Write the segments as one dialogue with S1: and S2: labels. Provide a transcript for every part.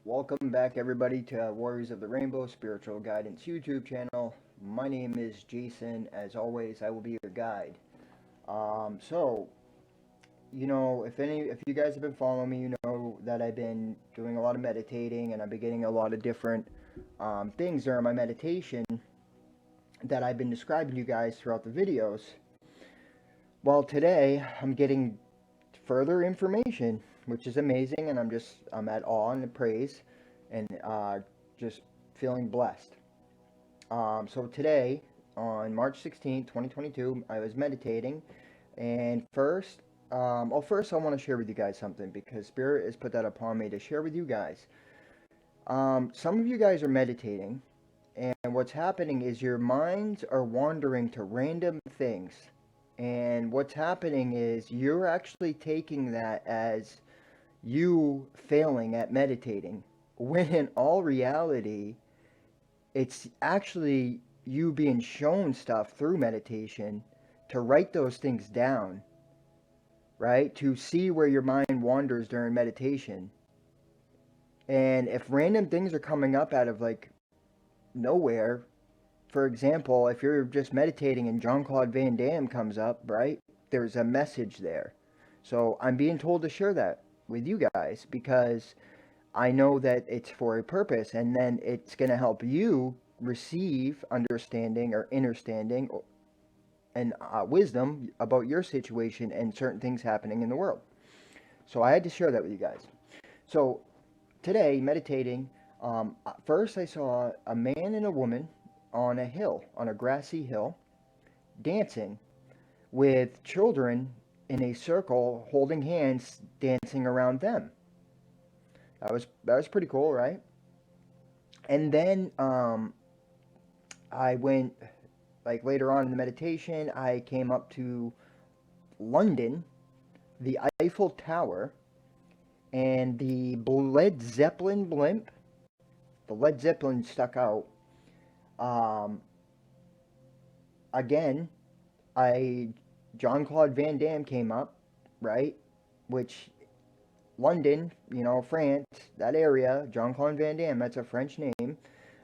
S1: Welcome back, everybody, to Warriors of the Rainbow Spiritual Guidance YouTube channel. My name is Jason. As always, I will be your guide. So, if you guys have been following me, you know that I've been doing a lot of meditating, and I've been getting a lot of different things during my meditation that I've been describing to you guys throughout the videos. Well, today I'm getting further information, which is amazing, and I'm at awe and praise, and just feeling blessed. So today, on March 16th, 2022, I was meditating, and first I want to share with you guys something, because Spirit has put that upon me to share with you guys. Some of you guys are meditating, and what's happening is your minds are wandering to random things. And what's happening is you're actually taking that as you failing at meditating, when in all reality, it's actually you being shown stuff through meditation to write those things down, right? To see where your mind wanders during meditation. And if random things are coming up out of like nowhere, for example, if you're just meditating and Jean-Claude Van Damme comes up, right? There's a message there. So I'm being told to share that with you guys, because I know that it's for a purpose, and then it's going to help you receive understanding or understanding and wisdom about your situation and certain things happening in the world. So I had to share that with you guys. So today, meditating, first I saw a man and a woman on a hill, on a grassy hill, dancing with children in a circle holding hands, dancing around them. That was pretty cool, right? And then I went, like, later on in the meditation, I came up to London, the Eiffel Tower, and the Led Zeppelin blimp. The Led Zeppelin stuck out. Again, Jean-Claude Van Damme came up, right? Which, London, France, that area, Jean-Claude Van Damme, that's a French name.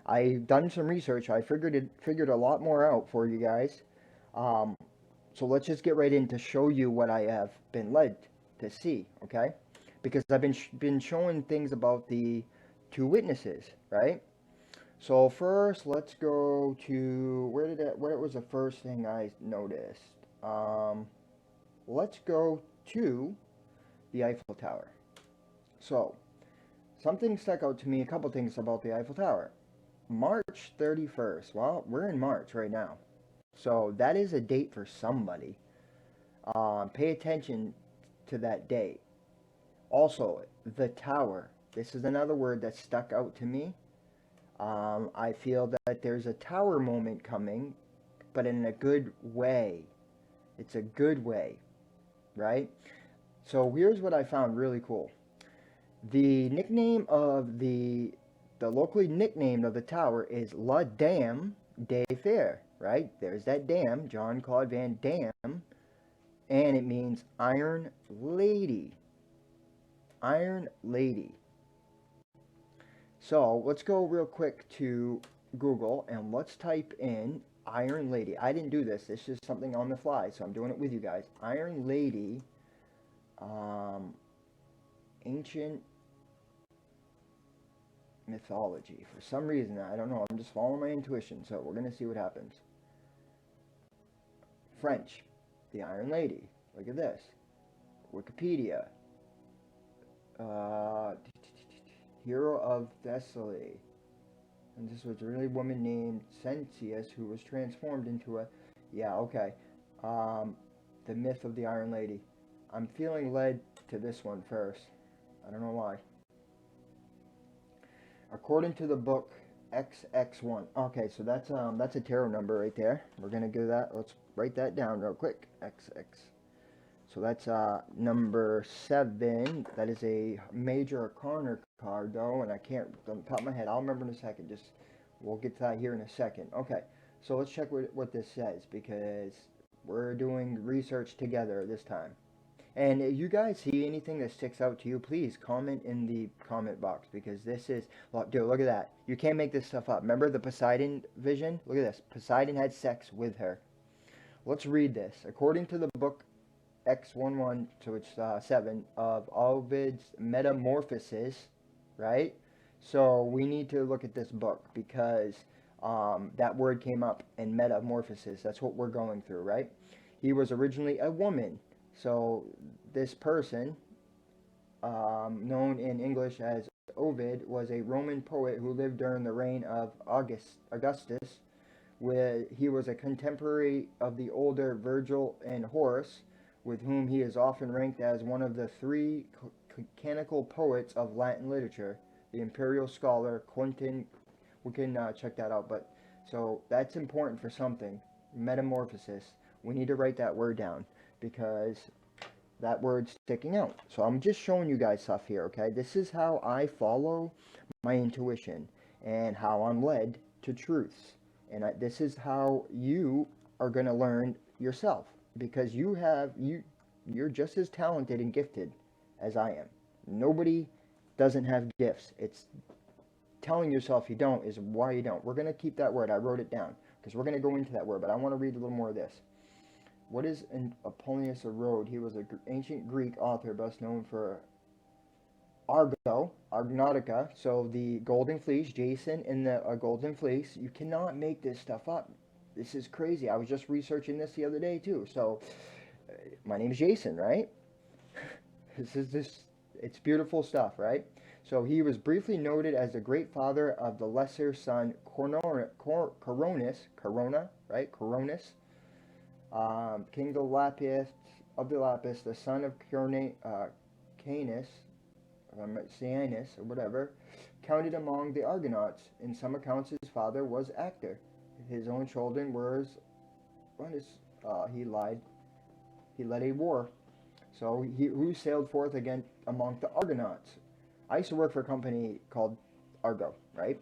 S1: I've done some research. I figured a lot more out for you guys. So let's just get right in to show you what I have been led to see, okay? Because I've been showing things about the two witnesses, right? So first, let's go to where was the first thing I noticed? Let's go to the Eiffel Tower. So, something stuck out to me, a couple things about the Eiffel Tower. March 31st. Well, we're in March right now. So, that is a date for somebody. Pay attention to that date. Also, the tower. This is another word that stuck out to me. I feel that there's a tower moment coming, but in a good way. It's a good way, right? So here's what I found really cool. The nickname of the locally nicknamed of the tower is La Dame de Fer, right? There's that dam, Jean-Claude Van Damme, and it means Iron Lady. Iron Lady. So let's go real quick to Google and let's type in Iron Lady. I didn't do this. This is something on the fly, so I'm doing it with you guys. Iron Lady, ancient mythology. For some reason, I don't know. I'm just following my intuition, so we're going to see what happens. French, the Iron Lady. Look at this. Wikipedia. Hero of Thessaly. And this was a really woman named Sensius who was transformed into a... Yeah, okay. The myth of the Iron Lady. I'm feeling led to this one first. I don't know why. According to the book XX1. Okay, so that's a tarot number right there. We're gonna do that. Let's write that down real quick. XX. So that's number 7. That is a major arcana card, though, and I can't, on the top of my head, I'll remember in a second. We'll get to that here in a second. Okay, so let's check what this says, because we're doing research together this time. And if you guys see anything that sticks out to you, please comment in the comment box, because this is, dude, look at that. You can't make this stuff up. Remember the Poseidon vision? Look at this. Poseidon had sex with her. Let's read this. According to the book X11, so it's 7, of Ovid's Metamorphosis, right? So we need to look at this book, because that word came up in metamorphosis. That's what we're going through, right? He was originally a woman. So this person, known in English as Ovid, was a Roman poet who lived during the reign of Augustus, where he was a contemporary of the older Virgil and Horace, with whom he is often ranked as one of the three canonical poets of Latin literature. The imperial scholar Quentin, we can check that out. But so that's important for something. Metamorphosis. We need to write that word down, because that word's sticking out. So I'm just showing you guys stuff here, okay? This is how I follow my intuition and how I'm led to truths. And this is how you are going to learn yourself, because you're just as talented and gifted as I am. Nobody doesn't have gifts. It's telling yourself you don't is why you don't. We're going to keep that word. I wrote it down because we're going to go into that word, but I want to read a little more of this. What is Apollonius of Rhodes? He was an ancient Greek author best known for Argonautica, so the Golden Fleece, Jason in the Golden Fleece. You cannot make this stuff up. This is crazy. I was just researching this the other day too. So, my name is Jason, right? It's beautiful stuff, right? So he was briefly noted as the great father of the lesser son Coronis, King of the Lapis, the son of Canis, Cianus, or whatever, counted among the Argonauts. In some accounts, his father was actor. His own children were, he led a war. So who sailed forth again among the Argonauts? I used to work for a company called Argo, right?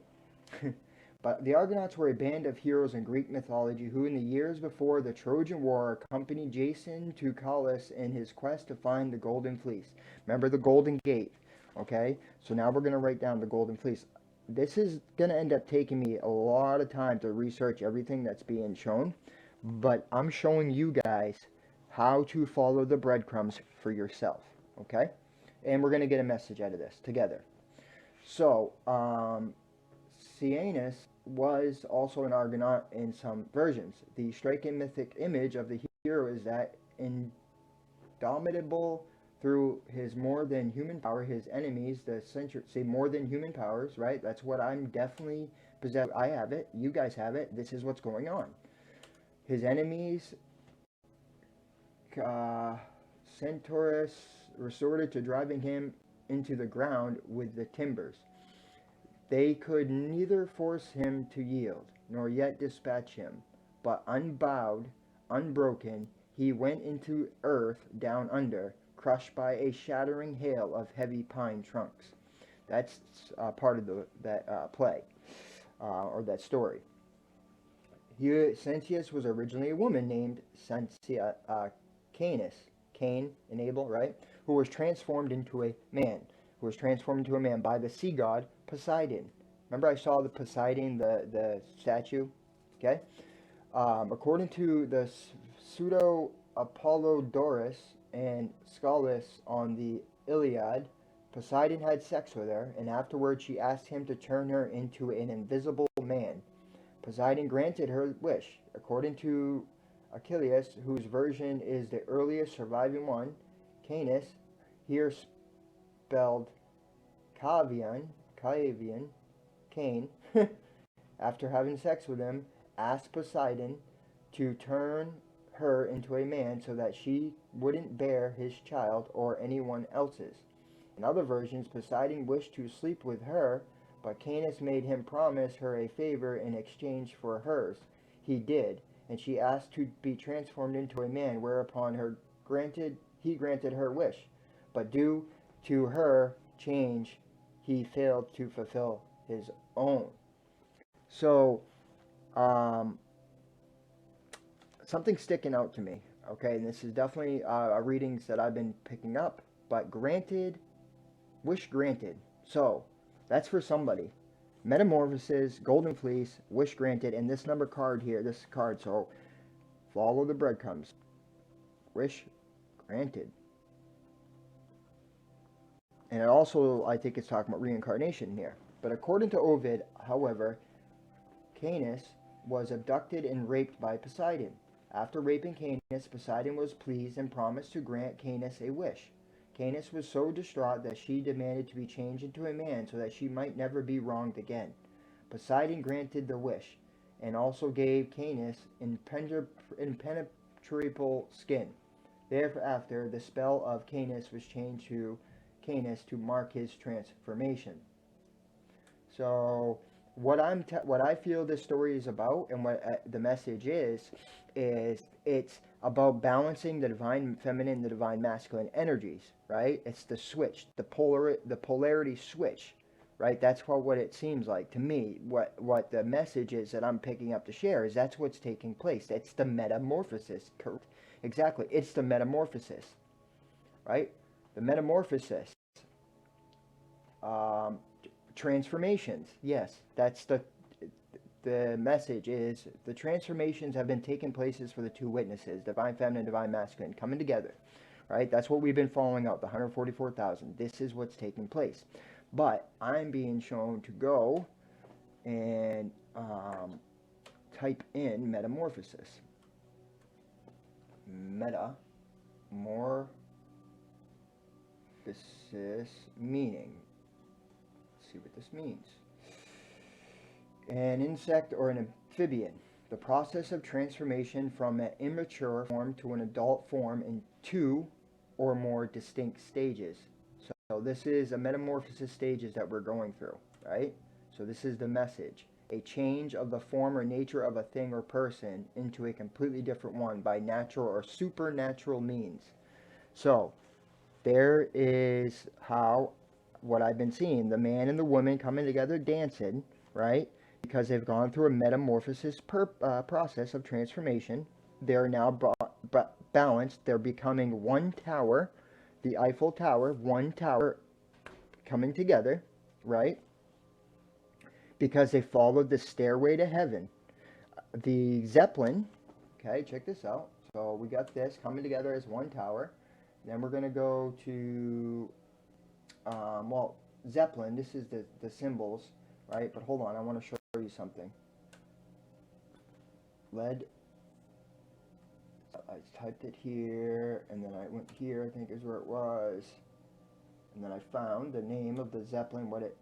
S1: But the Argonauts were a band of heroes in Greek mythology who, in the years before the Trojan War, accompanied Jason to Colossus in his quest to find the Golden Fleece. Remember the Golden Gate, okay? So now we're going to write down the Golden Fleece. This is going to end up taking me a lot of time to research everything that's being shown, but I'm showing you guys how to follow the breadcrumbs for yourself, okay? And we're going to get a message out of this together. So, Cianus was also an Argonaut in some versions. The striking mythic image of the hero is that indomitable through his more than human power, his enemies, more than human powers, right? That's what I'm definitely possessed. I have it. You guys have it. This is what's going on. His enemies, Centaurus, resorted to driving him into the ground with the timbers. They could neither force him to yield, nor yet dispatch him, but unbowed, unbroken, he went into earth down under, crushed by a shattering hail of heavy pine trunks. That's part of that play, or that story. Centius was originally a woman named Cain and Abel, right? Who was transformed into a man. By the sea god Poseidon. Remember I saw the Poseidon, the statue? Okay? According to the pseudo Apollodorus and Scalis on the Iliad, Poseidon had sex with her, and afterwards she asked him to turn her into an invisible man. Poseidon granted her wish. According to Achilles, whose version is the earliest surviving one, Canis, here spelled Cain, after having sex with him, asked Poseidon to turn her into a man so that she wouldn't bear his child or anyone else's. In other versions, Poseidon wished to sleep with her, but Canis made him promise her a favor in exchange for hers. He did, and she asked to be transformed into a man, whereupon he granted her wish. But due to her change, he failed to fulfill his own. So, something's sticking out to me. Okay, and this is definitely readings that I've been picking up. But granted, wish granted. So that's for somebody. Metamorphosis, Golden Fleece, wish granted, and this number card here, this card. So follow the breadcrumbs. Wish granted. And it also, I think it's talking about reincarnation here. But according to Ovid, however, Canis was abducted and raped by Poseidon. After raping Canis, Poseidon was pleased and promised to grant Canis a wish. Canis was so distraught that she demanded to be changed into a man so that she might never be wronged again. Poseidon granted the wish, and also gave Canis impenetrable skin. Thereafter, the spell of Canis was changed to Canis to mark his transformation. So what I feel this story is about, and what the message is it's about balancing the divine feminine, the divine masculine energies, right? It's the switch, the polarity switch, right? That's what it seems like to me. What the message is that I'm picking up to share is that's what's taking place. It's the metamorphosis. Exactly, it's the metamorphosis, right? The metamorphosis. Transformations. Yes, that's the message is the transformations have been taking places for the two witnesses, divine feminine, divine masculine, coming together, right? That's what we've been following out, the 144,000. This is what's taking place. But I'm being shown to go and type in metamorphosis. Metamorphosis meaning. Let's see what this means. An insect or an amphibian. The process of transformation from an immature form to an adult form in 2 or more distinct stages. So this is a metamorphosis stages that we're going through, right? So this is the message. A change of the form or nature of a thing or person into a completely different one by natural or supernatural means. So there is how what I've been seeing, the man and the woman coming together dancing, right? Because they've gone through a metamorphosis process of transformation. They're now balanced. They're becoming one tower, the Eiffel Tower, one tower coming together, right? Because they followed the stairway to heaven. The Zeppelin, okay, check this out. So we got this coming together as one tower. Then we're going to go to, well, Zeppelin. This is the symbols, right? But hold on, I want to show you something. Lead. I typed it here, and then I went here, I think is where it was. And then I found the name of the Zeppelin, what it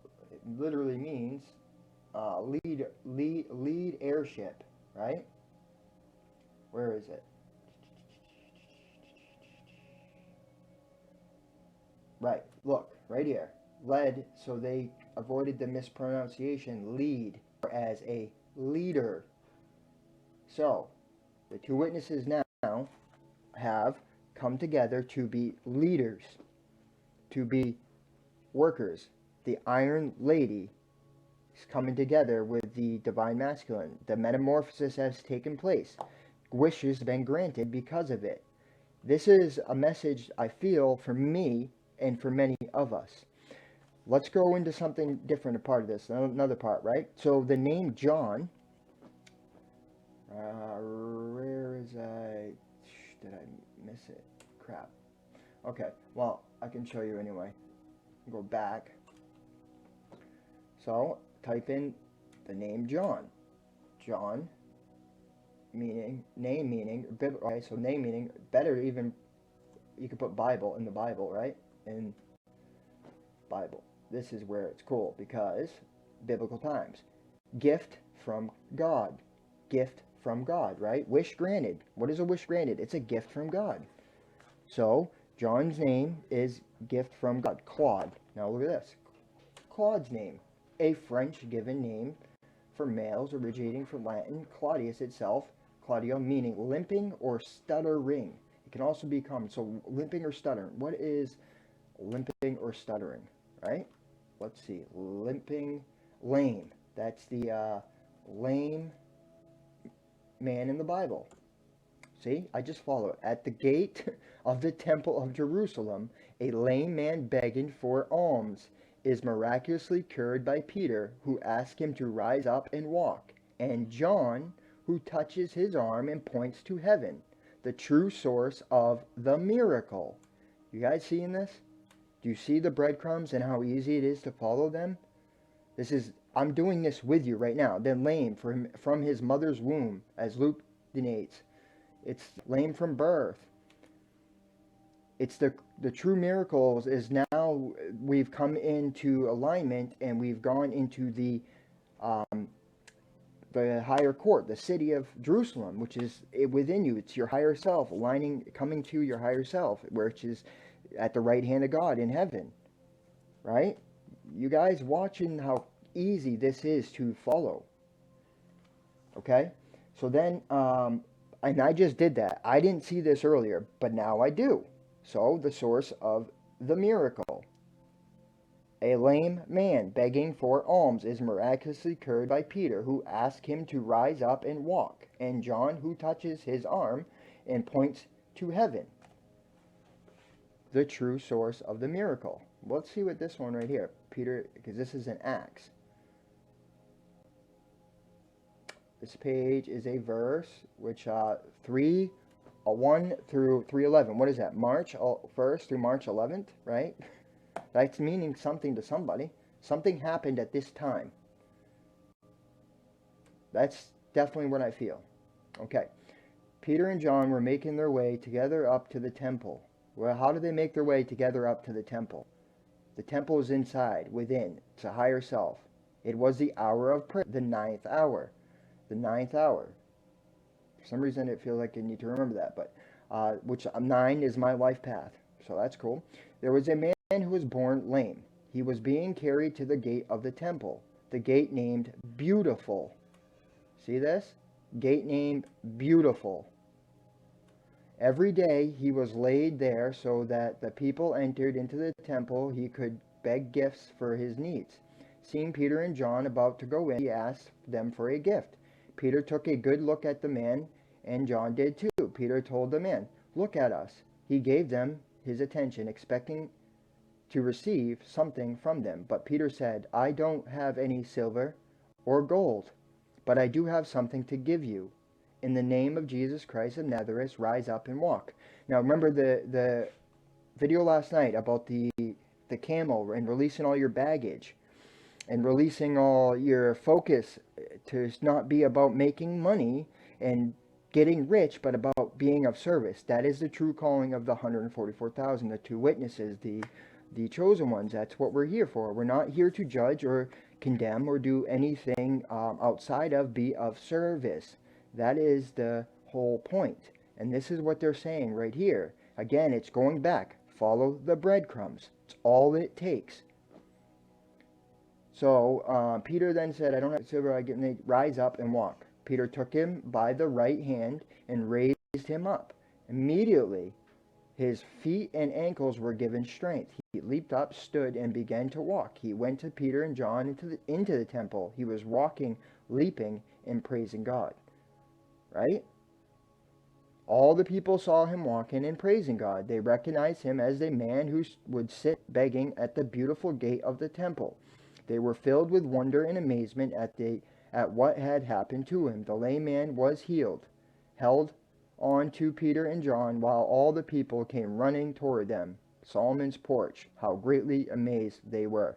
S1: literally means, lead airship, right? Where is it? Right, look, right here. Lead, so they avoided the mispronunciation, lead, as a leader. So, the two witnesses now have come together to be leaders, to be workers. The Iron Lady is coming together with the Divine Masculine. The metamorphosis has taken place. Wishes have been granted because of it. This is a message I feel for me and for many of us. Let's go into something different, a part of this, another part, right? So the name John, where is did I miss it? Crap. Okay, well, I can show you anyway. Go back. So, type in the name John. John, meaning, name meaning, okay, so name meaning, better even, you could put Bible in the Bible, right? In Bible. This is where it's cool, because biblical times. Gift from God. Gift from God, right? Wish granted. What is a wish granted? It's a gift from God. So, John's name is gift from God. Claude. Now look at this. Claude's name. A French given name for males originating from Latin. Claudius itself. Claudio meaning limping or stuttering. It can also become, so limping or stuttering. What is limping or stuttering, right? Let's see. Limping, lame. That's the lame man in the Bible. See, I just follow it. At the gate of the temple of Jerusalem, a lame man begging for alms is miraculously cured by Peter, who asks him to rise up and walk, and John, who touches his arm and points to heaven, the true source of the miracle. You guys seeing this? Do you see the breadcrumbs and how easy it is to follow them? I'm doing this with you right now. Then lame from his mother's womb, as Luke denotes. It's lame from birth. It's the true miracles is now we've come into alignment and we've gone into the higher court, the city of Jerusalem, which is within you. It's your higher self, coming to your higher self, which is at the right hand of God in heaven. Right? You guys watching how easy this is to follow. Okay? So then, and I just did that. I didn't see this earlier, but now I do. So, the source of the miracle. A lame man begging for alms is miraculously cured by Peter, who asks him to rise up and walk, and John, who touches his arm and points to heaven. The true source of the miracle. Let's see what this one right here, Peter, because this is an Acts. This page is a verse, which 1 through 3:11. What is that? March 1st through March 11th, right? That's meaning something to somebody. Something happened at this time. That's definitely what I feel. Okay. Peter and John were making their way together up to the temple. Well, how do they make their way together up to the temple? The temple is inside, within. It's a higher self. It was the hour of prayer, the 9th hour. The 9th hour. For some reason, it feels like I need to remember that, but which 9 is my life path, so that's cool. There was a man who was born lame. He was being carried to the gate of the temple, the gate named Beautiful. See this? Gate named Beautiful. Every day he was laid there so that the people entered into the temple. He could beg gifts for his needs. Seeing Peter and John about to go in, he asked them for a gift. Peter took a good look at the man, and John did too. Peter told the man, "Look at us." He gave them his attention, expecting to receive something from them. But Peter said, "I don't have any silver or gold, but I do have something to give you. In the name of Jesus Christ of Nazareth, rise up and walk." Now remember the video last night about the camel and releasing all your baggage and releasing all your focus to not be about making money and getting rich, but about being of service. That is the true calling of the 144,000, the two witnesses, the chosen ones. That's what we're here for. We're not here to judge or condemn or do anything outside of be of service. That is the whole point. And this is what they're saying right here. Again, it's going back. Follow the breadcrumbs. It's all it takes. So Peter then said, "I don't have silver, I get rise up and walk." Peter took him by the right hand and raised him up. Immediately his feet and ankles were given strength. He leaped up, stood, and began to walk. He went to Peter and John into the temple. He was walking, leaping, and praising God. Right? All the people saw him walking and praising God. They recognized him as the man who would sit begging at the beautiful gate of the temple. They were filled with wonder and amazement at what had happened to him. The lame man was healed, held on to Peter and John, while all the people came running toward them. Solomon's porch, how greatly amazed they were.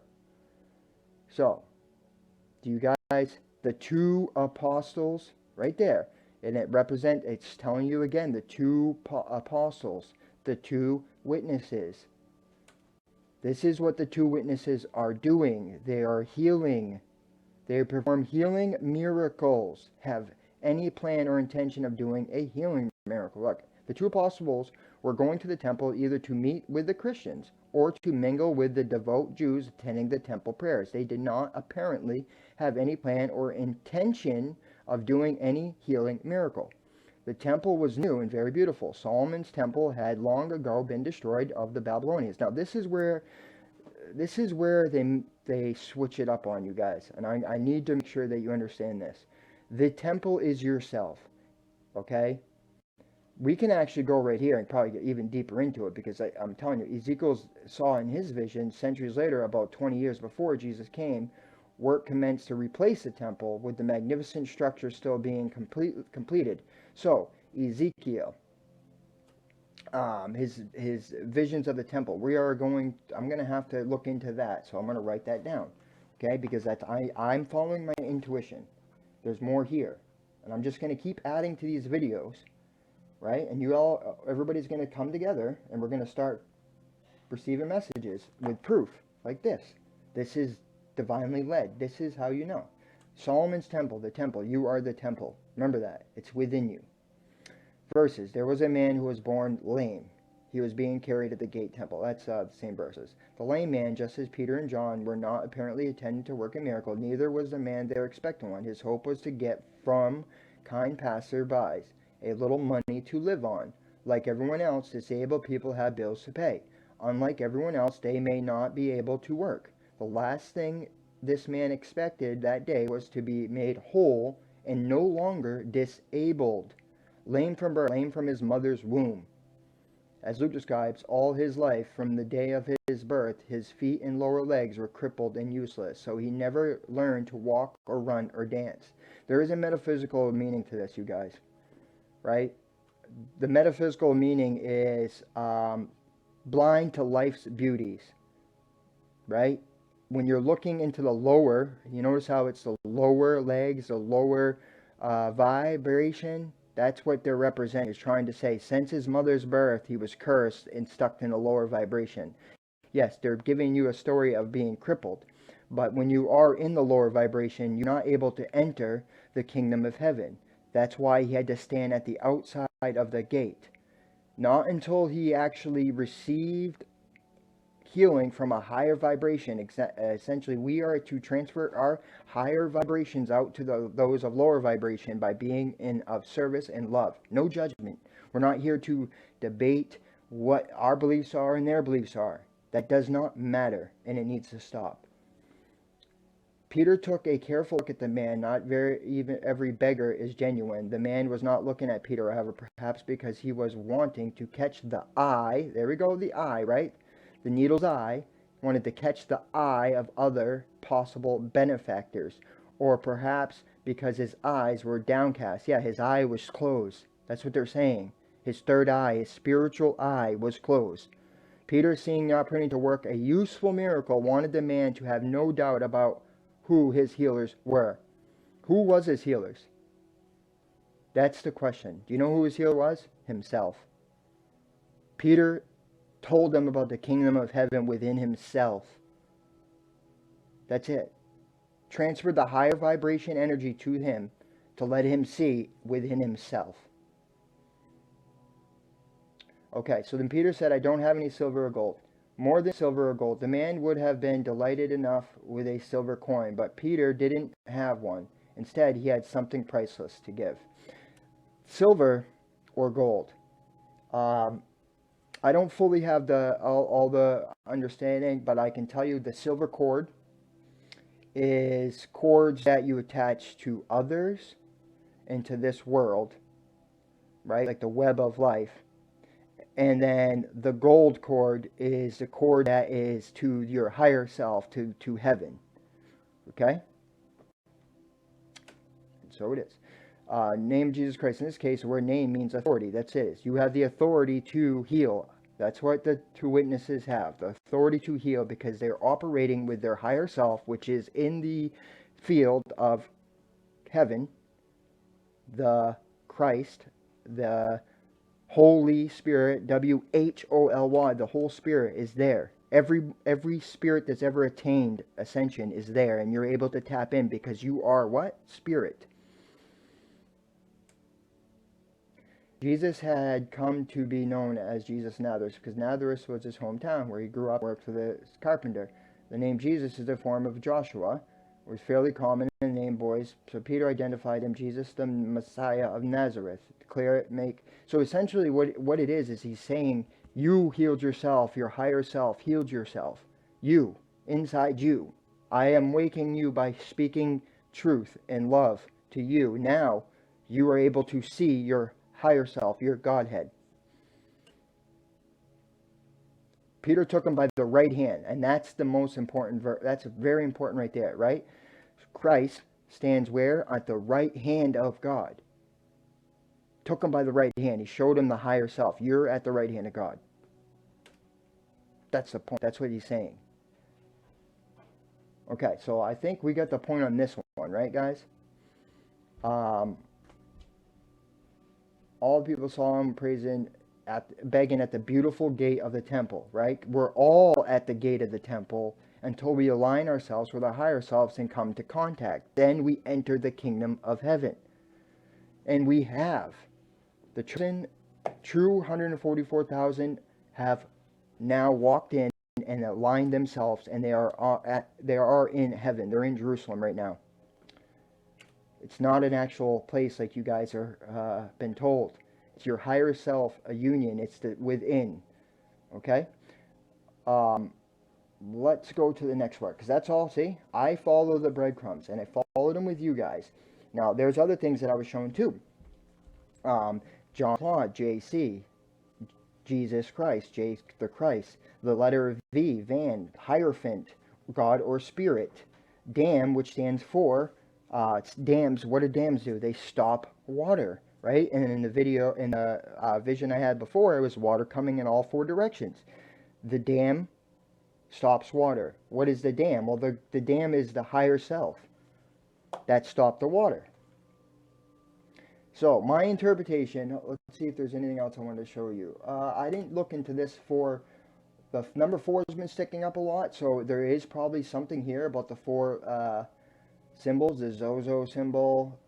S1: So, do you guys, the two apostles, right there, and it's telling you again, the two apostles, the two witnesses. This is what the two witnesses are doing. They are healing. They perform healing miracles. Have any plan or intention of doing a healing miracle. Look, the two apostles were going to the temple either to meet with the Christians or to mingle with the devout Jews attending the temple prayers. They did not apparently have any plan or intention of doing any healing miracle. The temple was new and very beautiful. Solomon's temple had long ago been destroyed of the Babylonians. Now this is where they switch it up on you guys, and I need to make sure that you understand this. The temple is yourself, okay? we can actually go right here and probably get even deeper into it, because I'm telling you, Ezekiel saw in his vision centuries later, about 20 years before Jesus came, work commenced to replace the temple, with the magnificent structure still being completed. So Ezekiel, his visions of the temple. I'm going to have to look into that, so I'm going to write that down, okay? Because I'm following my intuition. There's more here, and I'm just going to keep adding to these videos, right? And everybody's going to come together, and we're going to start receiving messages with proof like this. This is divinely led. This is how you know. Solomon's temple, the temple. You are the temple. Remember that. It's within you. Verses. There was a man who was born lame. He was being carried at the gate temple. That's the same verses. The lame man, just as Peter and John were not apparently intended to work a miracle, neither was the man there expecting one. His hope was to get from kind passerbys a little money to live on. Like everyone else, disabled people have bills to pay. Unlike everyone else, they may not be able to work. The last thing this man expected that day was to be made whole and no longer disabled. Lame from birth, lame from his mother's womb. As Luke describes, all his life from the day of his birth, his feet and lower legs were crippled and useless, so he never learned to walk or run or dance. There is a metaphysical meaning to this, you guys, right? The metaphysical meaning is blind to life's beauties, right? When you're looking into the lower, you notice how it's the lower legs, the lower vibration. That's what they're representing. Is trying to say, since his mother's birth, he was cursed and stuck in a lower vibration. Yes, they're giving you a story of being crippled. But when you are in the lower vibration, you're not able to enter the kingdom of heaven. That's why he had to stand at the outside of the gate. Not until he actually received healing from a higher vibration. Essentially, we are to transfer our higher vibrations out to those of lower vibration by being of service and love. No judgment. We're not here to debate what our beliefs are and their beliefs are. That does not matter, and it needs to stop. Peter took a careful look at the man. Not even every beggar is genuine. The man was not looking at Peter, however, perhaps because he was wanting to catch the eye. There we go, the eye, right? The needle's eye. Wanted to catch the eye of other possible benefactors. Or perhaps because his eyes were downcast. Yeah, his eye was closed. That's what they're saying. His third eye, his spiritual eye, was closed. Peter, seeing the opportunity to work a useful miracle, wanted the man to have no doubt about who his healers were. Who was his healers? That's the question. Do you know who his healer was? Himself. Peter told them about the kingdom of heaven within himself. That's it. Transferred the higher vibration energy to him to let him see within himself. Okay, so then Peter said, I don't have any silver or gold. More than silver or gold. The man would have been delighted enough with a silver coin, but Peter didn't have one. Instead, he had something priceless to give. Silver or gold. I don't fully have all the understanding, but I can tell you the silver cord is cords that you attach to others into this world, right? Like the web of life. And then the gold cord is the cord that is to your higher self, to heaven. Okay? So it is. Name of Jesus Christ. In this case, the word name means authority. That's it. You have the authority to heal. That's what the two witnesses have. The authority to heal because they're operating with their higher self, which is in the field of heaven, the Christ, the Holy Spirit, W-H-O-L-Y, the whole Spirit is there. Every spirit that's ever attained ascension is there, and you're able to tap in because you are what? Spirit. Jesus had come to be known as Jesus Nazareth because Nazareth was his hometown where he grew up and worked for the carpenter. The name Jesus is a form of Joshua. It was fairly common in the name boys. So Peter identified him, Jesus the Messiah of Nazareth. Declare it, make. So essentially what it is he's saying, you healed yourself, your higher self healed yourself. You, inside you. I am waking you by speaking truth and love to you. Now you are able to see your higher self, your Godhead. Peter took him by the right hand, and that's the most important that's very important right there, right? Christ stands where? At the right hand of God. Took him by the right hand. He showed him the higher self. You're at the right hand of God. That's the point. That's what he's saying. Okay, so I think we got the point on this one, right, guys? All the people saw him praising, begging at the beautiful gate of the temple, right? We're all at the gate of the temple until we align ourselves with our higher selves and come to contact. Then we enter the kingdom of heaven. And we have. The true 144,000 have now walked in and aligned themselves, and they are in heaven. They're in Jerusalem right now. It's not an actual place like you guys are been told. It's your higher self, a union. It's the within. Okay. Let's go to the next part, because that's all. See, I follow the breadcrumbs, and I followed them with you guys. Now, there's other things that I was shown too. John Claude, JC, Jesus Christ, J the Christ, the letter V, Van, Hierophant, God or Spirit, Dam, which stands for dams. What do dams do? They stop water, right? And in the video, in the vision I had before, it was water coming in all four directions. The dam stops water. What is the dam? Well, the dam is the higher self that stopped the water. So my interpretation, let's see if there's anything else I wanted to show you. I didn't look into this for, the number 4 has been sticking up a lot, so there is probably something here about the 4 symbols, the Zozo symbol,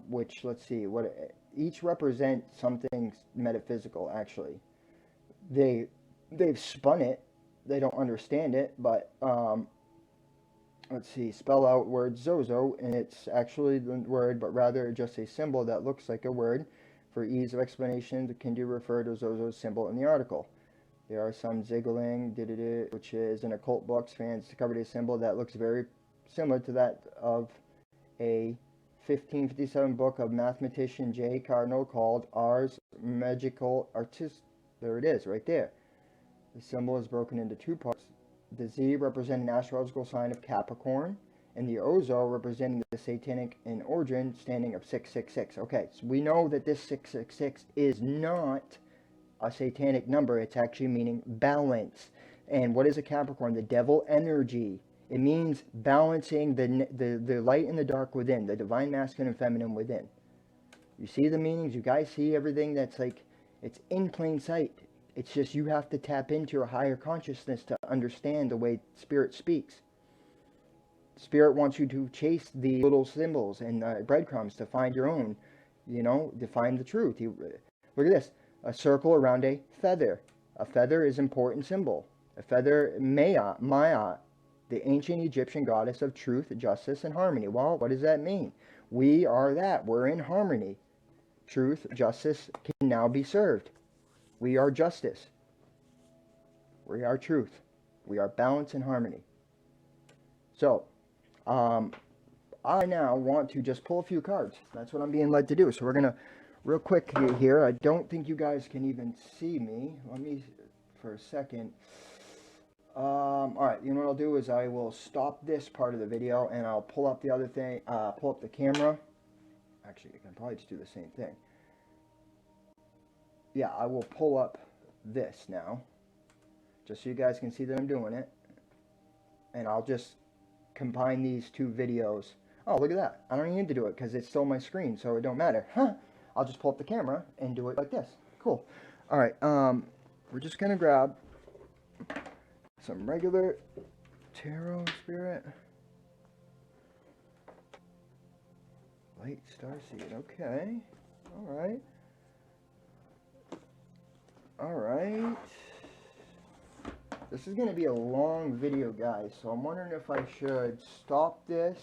S1: which, let's see, what each represent something metaphysical, actually. They've spun it, they don't understand it, but let's see, spell out word Zozo, and it's actually the word, but rather just a symbol that looks like a word. For ease of explanation, can you refer to Zozo's symbol in the article? There are some ziggling, which is in occult books. Fans discovered a symbol that looks very similar to that of a 1557 book of mathematician J. Cardinal called Ars Magical Artis. There it is, right there. The symbol is broken into 2 parts. The Z representing the astrological sign of Capricorn, and the Ozo representing the satanic in origin, standing of 666. Okay, so we know that this 666 is not a satanic number. It's actually meaning balance. And what is a Capricorn? The devil energy. It means balancing the light and the dark within, the divine masculine and feminine within. You see the meanings? You guys see everything that's like, it's in plain sight. It's just you have to tap into your higher consciousness to understand the way Spirit speaks. Spirit wants you to chase the little symbols and breadcrumbs to find your own, to find the truth. Look at this, a circle around a feather. A feather is an important symbol. A feather, Maya, the ancient Egyptian goddess of truth, justice, and harmony. Well, what does that mean? We are that. We're in harmony. Truth, justice can now be served. We are justice. We are truth. We are balance and harmony. So, I now want to just pull a few cards. That's what I'm being led to do. So we're going to, real quick here, I don't think you guys can even see me. Let me, for a second. Alright, you know what I'll do is I will stop this part of the video and I'll pull up the other thing, pull up the camera. Actually, I can probably just do the same thing. Yeah, I will pull up this now, just so you guys can see that I'm doing it. And I'll just combine these 2 videos. Oh, look at that. I don't even need to do it because it's still my screen, so it don't matter. Huh? I'll just pull up the camera and do it like this. Cool. Alright, we're just going to grab some regular tarot spirit. Light starseed. Okay. Alright. Alright. This is going to be a long video, guys, so I'm wondering if I should stop this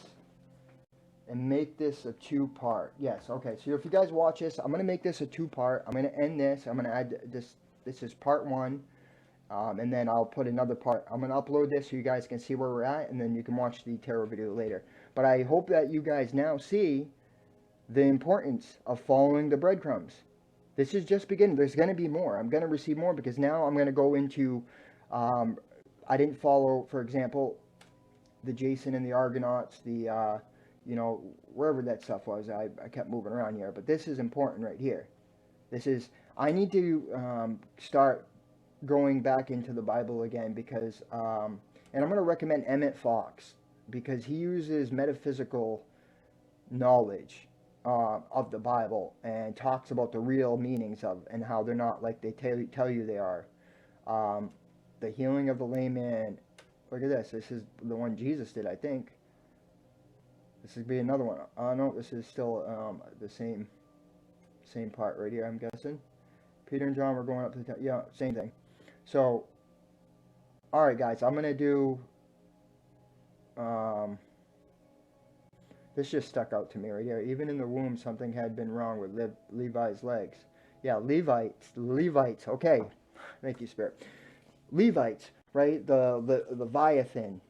S1: and make this a 2-part. Yes, okay, so if you guys watch this, I'm going to make this a 2-part. I'm going to end this. I'm going to add this. This is part 1. And then I'll put another part. I'm going to upload this so you guys can see where we're at, and then you can watch the tarot video later. But I hope that you guys now see the importance of following the breadcrumbs. This is just beginning. There's going to be more. I'm going to receive more because now I'm going to go into, I didn't follow, for example, the Jason and the Argonauts, the, you know, wherever that stuff was. I kept moving around here, but this is important right here. This is, I need to start going back into the Bible again because, and I'm going to recommend Emmett Fox because he uses metaphysical knowledge of the Bible and talks about the real meanings of and how they're not like they tell you they are. The healing of the lame man. Look at this. This is the one Jesus did, I think. This would be another one. No, this is still the same part right here, I'm guessing. Peter and John were going up to the yeah, same thing. So, all right, guys, I'm gonna do. This just stuck out to me right here. Even in the womb, something had been wrong with Levi's legs. Yeah, Levites. Okay, thank you, Spirit. Levites, right? The Leviathan,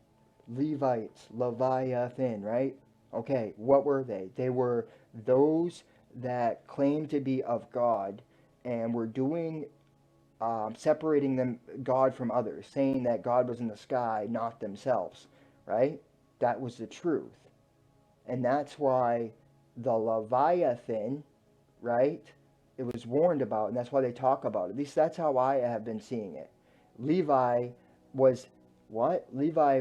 S1: Leviathan, right? Okay, what were they? They were those that claimed to be of God and were doing, separating them, God from others, saying that God was in the sky, not themselves, right? That was the truth. And that's why the Leviathan, right, it was warned about, and that's why they talk about it. At least that's how I have been seeing it. Levi was, what? Levi,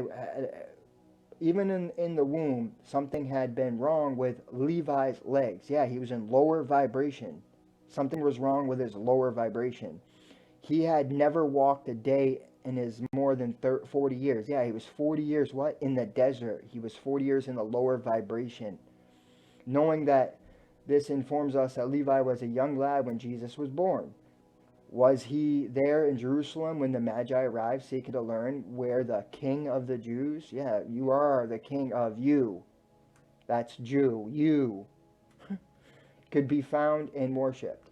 S1: even in the womb, something had been wrong with Levi's legs. Yeah, he was in lower vibration. Something was wrong with his lower vibration. He had never walked a day in his more than 40 years. Yeah, he was 40 years, what? In the desert. He was 40 years in the lower vibration. Knowing that this informs us that Levi was a young lad when Jesus was born. Was he there in Jerusalem when the Magi arrived, seeking to learn where the King of the Jews? Yeah, you are the King of you. That's Jew. You. Could be found and worshipped.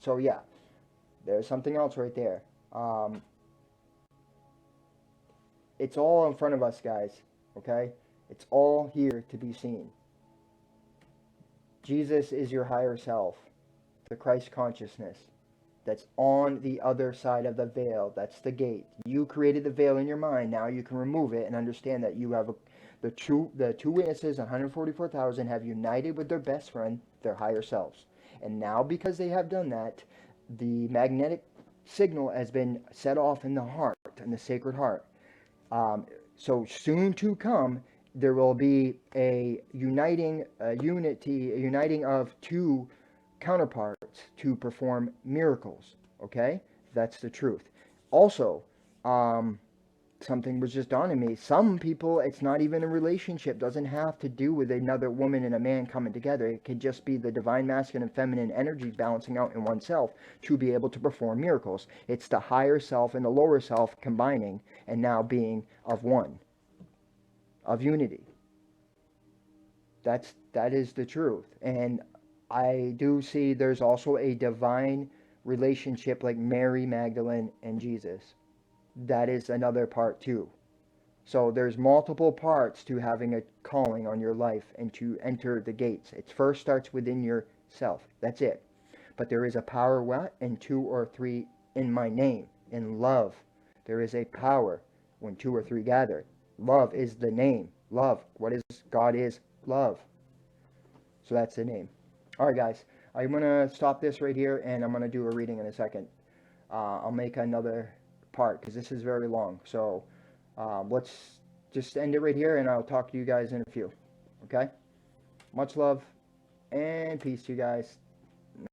S1: So yeah, there's something else right there. It's all in front of us, guys. Okay? It's all here to be seen. Jesus is your higher self, the Christ consciousness that's on the other side of the veil. That's the gate. You created the veil in your mind. Now you can remove it and understand that you have the two witnesses, 144,000, have united with their best friend, their higher selves. And now because they have done that, the magnetic signal has been set off in the heart, in the sacred heart. So soon to come, there will be a uniting of two counterparts to perform miracles. Okay, that's the truth. Also, something was just dawning me. Some people, it's not even a relationship. Doesn't have to do with another woman and a man coming together. It could just be the divine masculine and feminine energy balancing out in oneself to be able to perform miracles. It's the higher self and the lower self combining and now being of one, of unity. That is the truth. And I do see there's also a divine relationship like Mary Magdalene and Jesus. That is another part too. So there's multiple parts to having a calling on your life and to enter the gates. It first starts within yourself. That's it. But there is a power, what? In 2 or 3 in my name. In love. There is a power when 2 or 3 gather. Love is the name. Love. What is God is love. So that's the name. All right, guys. I'm going to stop this right here, and I'm going to do a reading in a second. I'll make another part because this is very long. So let's just end it right here, and I'll talk to you guys in a few. Okay? Much love and peace to you guys.